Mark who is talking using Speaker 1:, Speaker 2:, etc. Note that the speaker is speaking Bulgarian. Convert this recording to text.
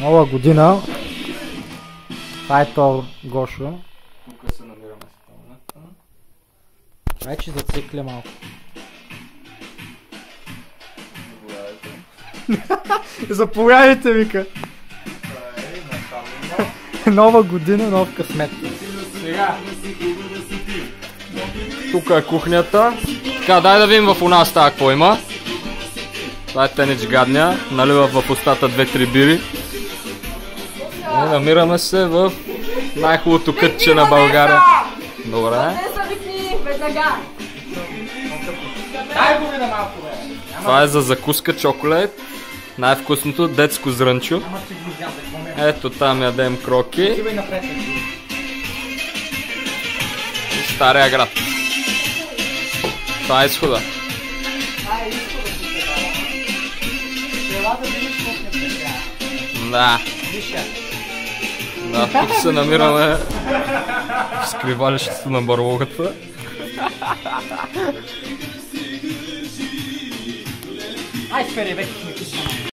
Speaker 1: Нова година. Това е то, Гошо.
Speaker 2: Тук се намираме с пълната.
Speaker 1: Вече зацикля малко. Заповядайте, вика. Нова година, нов късмет.
Speaker 2: Сега. Тук е кухнята. Така, дай да видим в у нас тази какво има. Това е Тенич гадния. Налива в устата 2-3 бири. И намираме се в най-хубавото кътче на България. Добре. Това е за закуска чоколад. Най-вкусното детско зрънчо. Ето там ядем кроки. И Стария град. Това е изхода. Да. Да, тук се намираме в скривалището на барлогата.
Speaker 1: Ай, спери, вече